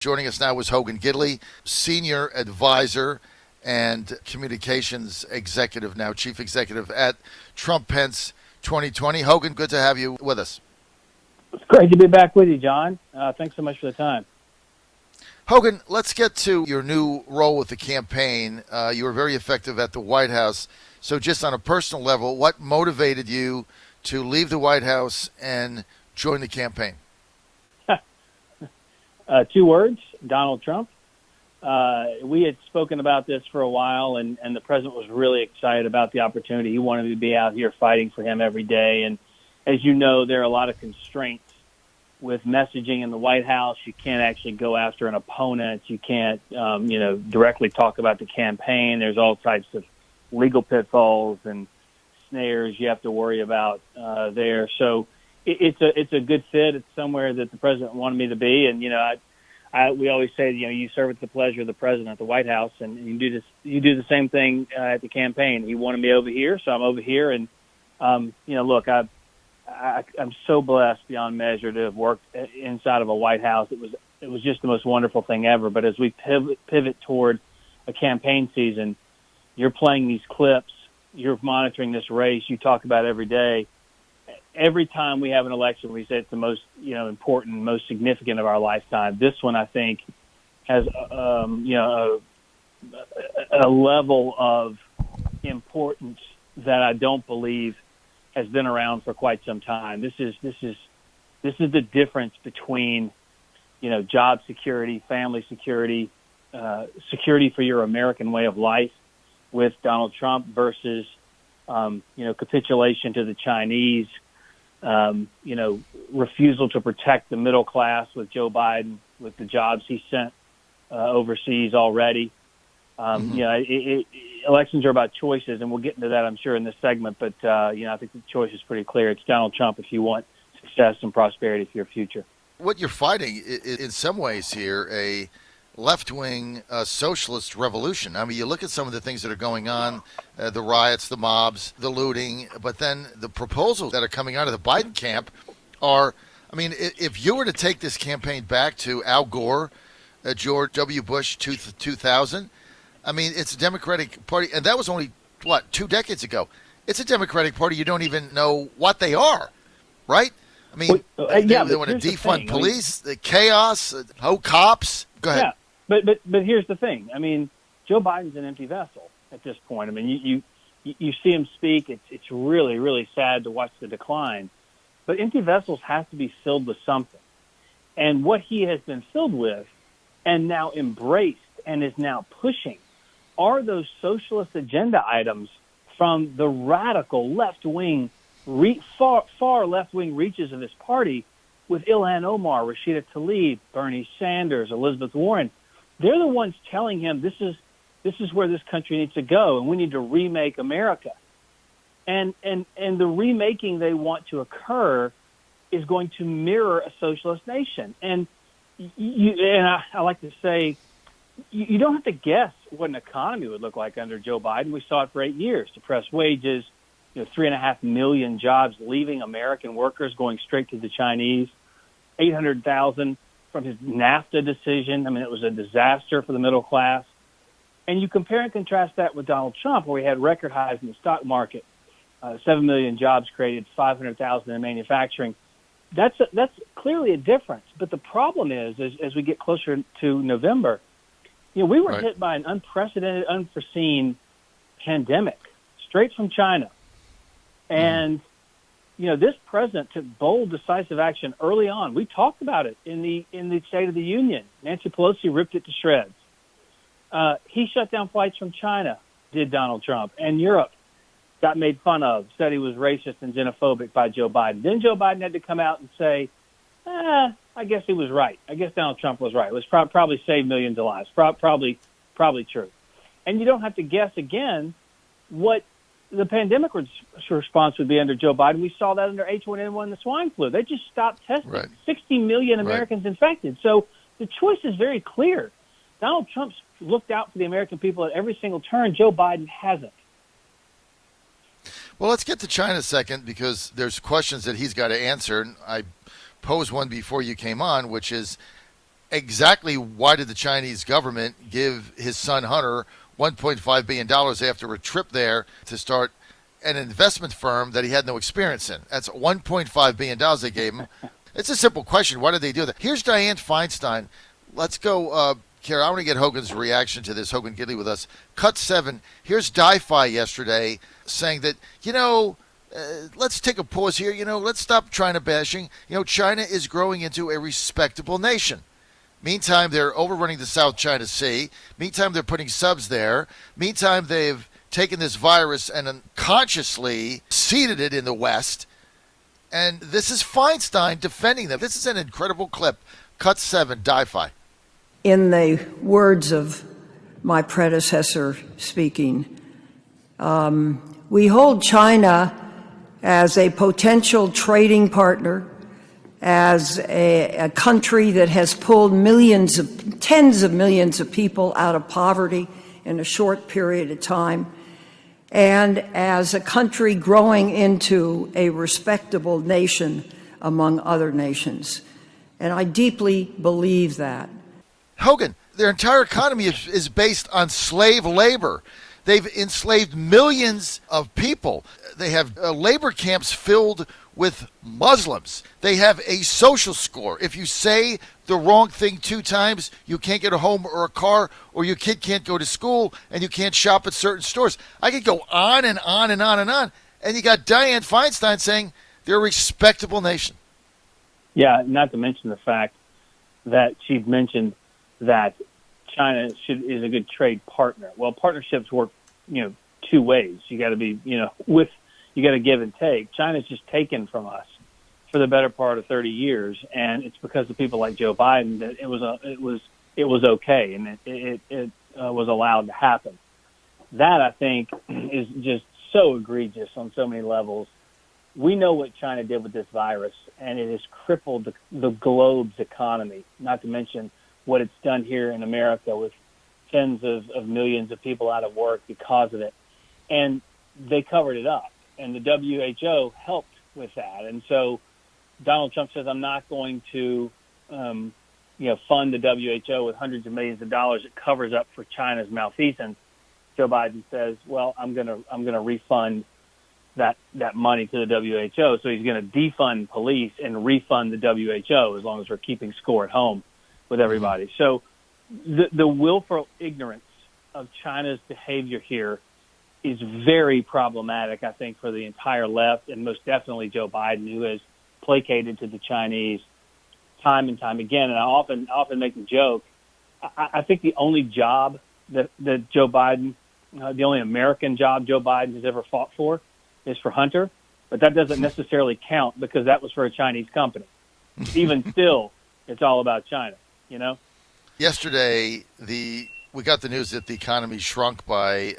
Joining us now was Hogan Gidley, Senior Advisor and Communications Executive, now Chief Executive at Trump Pence 2020. Hogan, good to have you with us. It's great to be back with you, John. Thanks so much for the time. Hogan, let's get to your new role with the campaign. You were very effective at the White House. So just on a personal level, what motivated you to leave the White House and join the campaign? 2 words, Donald Trump. We had spoken about this for a while, and the president was really excited about the opportunity. He wanted me to be out here fighting for him every day. And as you know, there are a lot of constraints with messaging in the White House. You can't actually go after an opponent. You can't, directly talk about the campaign. There's all types of legal pitfalls and snares you have to worry about there. So it's a good fit. It's somewhere that the president wanted me to be. And, we always say, you serve at the pleasure of the president at the White House, and you do the same thing at the campaign. He wanted me over here, so I'm over here. And, look, I'm so blessed beyond measure to have worked inside of a White House. It was just the most wonderful thing ever. But as we pivot toward a campaign season, you're playing these clips, you're monitoring this race, you talk about every day. Every time we have an election, we say it's the most, important, most significant of our lifetime. This one, I think, has, a level of importance that I don't believe has been around for quite some time. This is the difference between, job security, family security, security for your American way of life with Donald Trump versus, capitulation to the Chinese. Refusal to protect the middle class with Joe Biden, with the jobs he sent overseas already. Elections are about choices, and we'll get into that, I'm sure, in this segment. But, I think the choice is pretty clear. It's Donald Trump if you want success and prosperity for your future. What you're fighting, in some ways here, a left-wing socialist revolution. I mean, you look at some of the things that are going on, the riots, the mobs, the looting, but then the proposals that are coming out of the Biden camp are, if you were to take this campaign back to Al Gore, George W. Bush 2000, it's a Democratic Party, and that was only, 2 decades ago. It's a Democratic Party you don't even know what they are, right? They want to defund police, the chaos, no cops. Go ahead. Yeah. But here's the thing. Joe Biden's an empty vessel at this point. You see him speak. It's really, really sad to watch the decline. But empty vessels have to be filled with something. And what he has been filled with and now embraced and is now pushing are those socialist agenda items from the radical left-wing, far left-wing reaches of his party with Ilhan Omar, Rashida Tlaib, Bernie Sanders, Elizabeth Warren. They're the ones telling him this is where this country needs to go, and we need to remake America. And the remaking they want to occur is going to mirror a socialist nation. And I like to say, you don't have to guess what an economy would look like under Joe Biden. We saw it for 8 years: depressed wages, 3.5 million jobs leaving American workers, going straight to the Chinese, 800,000 from his NAFTA decision. It was a disaster for the middle class. And you compare and contrast that with Donald Trump, where we had record highs in the stock market, 7 million jobs created, 500,000 in manufacturing. That's clearly a difference. But the problem is, as we get closer to November, we were hit by an unprecedented, unforeseen pandemic straight from China. And this president took bold, decisive action early on. We talked about it in the State of the Union. Nancy Pelosi ripped it to shreds. He shut down flights from China, did Donald Trump, and Europe got made fun of, said he was racist and xenophobic by Joe Biden. Then Joe Biden had to come out and say, I guess he was right. I guess Donald Trump was right. It was probably saved millions of lives. Probably true. And you don't have to guess again what the pandemic response would be under Joe Biden. We saw that under H1N1, the swine flu. They just stopped testing. 60 million Americans infected. So the choice is very clear. Donald Trump's looked out for the American people at every single turn. Joe Biden hasn't. Well, let's get to China a second, because there's questions that he's got to answer. I posed one before you came on, which is, exactly why did the Chinese government give his son Hunter $1.5 billion after a trip there to start an investment firm that he had no experience in? That's $1.5 billion they gave him. It's a simple question. Why did they do that? Here's Dianne Feinstein. Let's go, Kara. I want to get Hogan's reaction to this. Hogan Gidley with us. Cut 7. Here's Di-Fi yesterday saying that, let's take a pause here. Let's stop China bashing. China is growing into a respectable nation. Meantime, they're overrunning the South China Sea. Meantime, they're putting subs there. Meantime, they've taken this virus and unconsciously seeded it in the West. And this is Feinstein defending them. This is an incredible clip. Cut 7, Di-Fi. In the words of my predecessor speaking, we hold China as a potential trading partner, as a country that has pulled tens of millions of people out of poverty in a short period of time, and as a country growing into a respectable nation among other nations. And I deeply believe that. Hogan, their entire economy is based on slave labor. They've enslaved millions of people. They have labor camps filled with Muslims. They have a social score. If you say the wrong thing 2 times, you can't get a home or a car, or your kid can't go to school, and you can't shop at certain stores. I could go on and on and on and on. And you got Dianne Feinstein saying they're a respectable nation. Yeah, not to mention the fact that she mentioned that China is a good trade partner. Well, partnerships work, 2 ways. You got to be, you got to give and take. China's just taken from us for the better part of 30 years, and it's because of people like Joe Biden that it was okay, and it was allowed to happen. That, I think, is just so egregious on so many levels. We know what China did with this virus, and it has crippled the globe's economy, not to mention what it's done here in America with tens of millions of people out of work because of it. And they covered it up, and the WHO helped with that. And so Donald Trump says, I'm not going to fund the WHO with hundreds of millions of dollars. It covers up for China's malfeasance. Joe Biden says, well, I'm going to refund that money to the WHO. So he's going to defund police and refund the WHO as long as we're keeping score at home with everybody. So the willful ignorance of China's behavior here is very problematic, I think, for the entire left, and most definitely Joe Biden, who has placated to the Chinese time and time again. And I often make the joke, I think the only job that Joe Biden, the only American job Joe Biden has ever fought for is for Hunter, but that doesn't necessarily count because that was for a Chinese company. Even still, it's all about China, Yesterday, we got the news that the economy shrunk by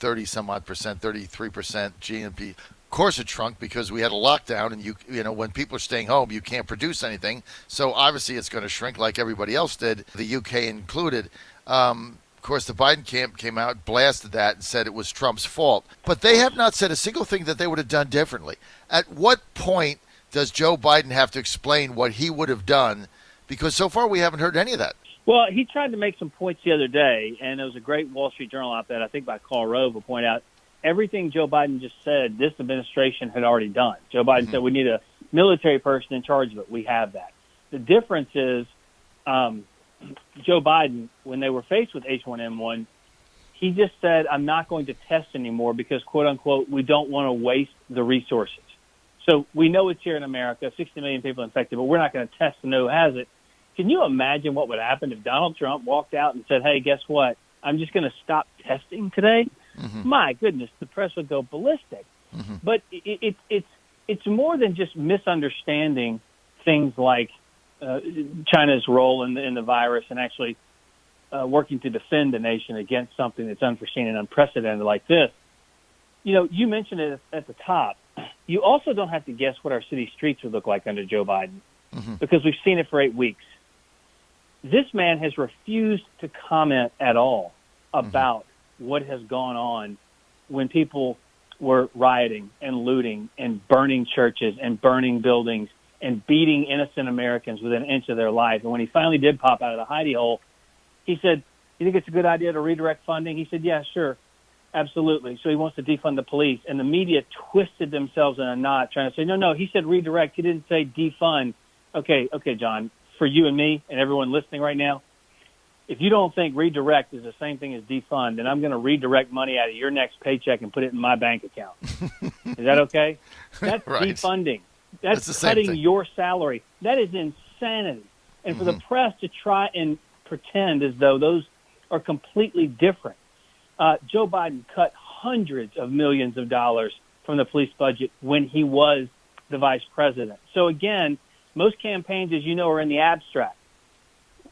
30-some-odd percent, 33% GNP. Of course it shrunk because we had a lockdown, and when people are staying home, you can't produce anything. So obviously it's going to shrink like everybody else did, the UK included. Of course, the Biden camp came out, blasted that, and said it was Trump's fault. But they have not said a single thing that they would have done differently. At what point does Joe Biden have to explain what he would have done? Because so far we haven't heard any of that. Well, he tried to make some points the other day, and there was a great Wall Street Journal op-ed, I think by Karl Rove, will point out everything Joe Biden just said, this administration had already done. Joe Biden said we need a military person in charge of it. We have that. The difference is Joe Biden, when they were faced with H1N1, he just said, I'm not going to test anymore because, quote, unquote, we don't want to waste the resources. So we know it's here in America, 60 million people infected, but we're not going to test to know who has it. Can you imagine what would happen if Donald Trump walked out and said, hey, guess what? I'm just going to stop testing today? Mm-hmm. My goodness, the press would go ballistic. Mm-hmm. But it's more than just misunderstanding things like China's role in the virus and actually working to defend the nation against something that's unforeseen and unprecedented like this. You mentioned it at the top. You also don't have to guess what our city streets would look like under Joe Biden because we've seen it for 8 weeks. This man has refused to comment at all about what has gone on when people were rioting and looting and burning churches and burning buildings and beating innocent Americans within an inch of their life. And when he finally did pop out of the hidey hole, he said, "You think it's a good idea to redirect funding?" He said, "Yeah, sure. Absolutely." So he wants to defund the police. And the media twisted themselves in a knot trying to say, no, he said redirect. He didn't say defund. Okay, John, for you and me and everyone listening right now, if you don't think redirect is the same thing as defund, then I'm going to redirect money out of your next paycheck and put it in my bank account. Is that okay? That's right. Defunding. That's cutting your salary. That is insanity. And for the press to try and pretend as though those are completely different. Joe Biden cut hundreds of millions of dollars from the police budget when he was the vice president. So again, most campaigns, as you know, are in the abstract.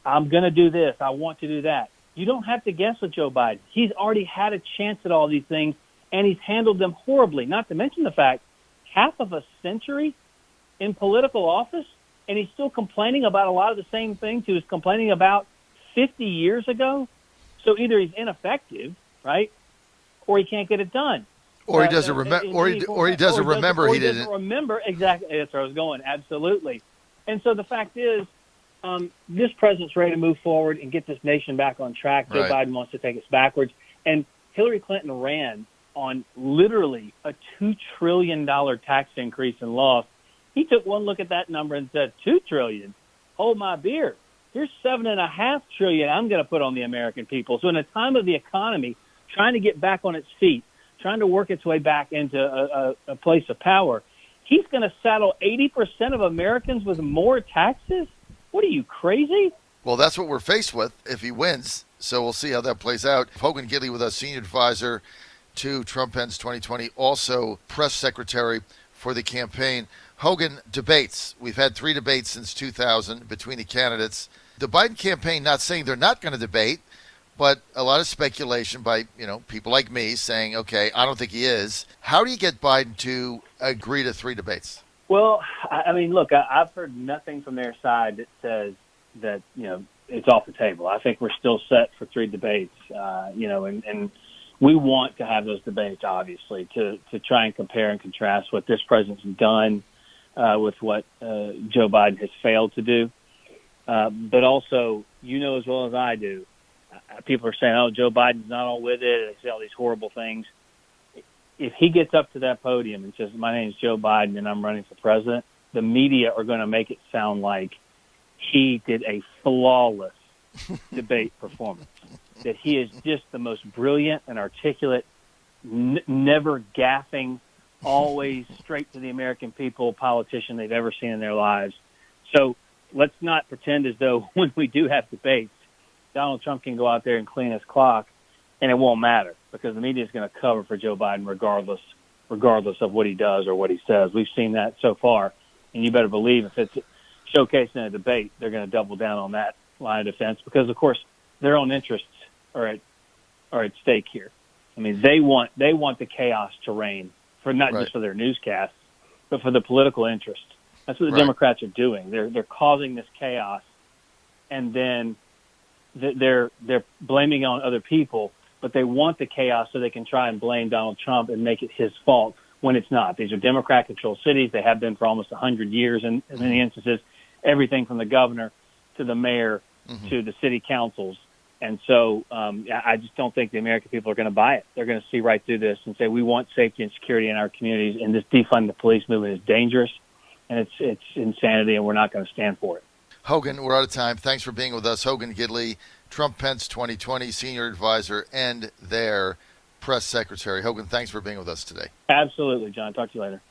I'm going to do this. I want to do that. You don't have to guess with Joe Biden. He's already had a chance at all these things, and he's handled them horribly, not to mention the fact half of a century in political office, and he's still complaining about a lot of the same things he was complaining about 50 years ago. So either he's ineffective, right, or he can't get it done. Or he doesn't remember. Or he doesn't remember. He didn't remember exactly. That's where I was going. Absolutely. And so the fact is, this president's ready to move forward and get this nation back on track. Joe Biden wants to take us backwards. And Hillary Clinton ran on literally a $2 trillion tax increase and lost. He took one look at that number and said, $2 trillion? Hold my beer. Here's $7.5 trillion I'm going to put on the American people. So in a time of the economy trying to get back on its feet, trying to work its way back into a place of power, he's going to saddle 80% of Americans with more taxes? What are you, crazy? Well, that's what we're faced with if he wins. So we'll see how that plays out. Hogan Gidley with us, senior advisor to Trump-Pence 2020, also press secretary for the campaign. Hogan, debates. We've had 3 debates since 2000 between the candidates. The Biden campaign not saying they're not going to debate, but a lot of speculation by, people like me saying, okay, I don't think he is. How do you get Biden to agree to 3 debates? Well, I mean, look, I've heard nothing from their side that says that, it's off the table. I think we're still set for 3 debates, and we want to have those debates, obviously, to try and compare and contrast what this president's done with what Joe Biden has failed to do. But also, as well as I do, people are saying, oh, Joe Biden's not all with it. They say all these horrible things. If he gets up to that podium and says, my name is Joe Biden and I'm running for president, the media are going to make it sound like he did a flawless debate performance, that he is just the most brilliant and articulate, never gaffing, always straight to the American people politician they've ever seen in their lives. So let's not pretend as though when we do have debates, Donald Trump can go out there and clean his clock and it won't matter because the media is going to cover for Joe Biden regardless of what he does or what he says. We've seen that so far, and you better believe if it's showcased in a debate, they're going to double down on that line of defense because, of course, their own interests are at stake here. I mean, they want the chaos to reign for not just for their newscasts, but for the political interest. That's what the Democrats are doing. They're causing this chaos, and then they're blaming it on other people, but they want the chaos so they can try and blame Donald Trump and make it his fault when it's not. These are Democrat-controlled cities. They have been for almost 100 years, and in many instances, everything from the governor to the mayor to the city councils. And so I just don't think the American people are going to buy it. They're going to see right through this and say, we want safety and security in our communities, and this defund the police movement is dangerous, and it's insanity, and we're not going to stand for it. Hogan, we're out of time. Thanks for being with us. Hogan Gidley, Trump-Pence 2020 senior advisor and their press secretary. Hogan, thanks for being with us today. Absolutely, John. Talk to you later.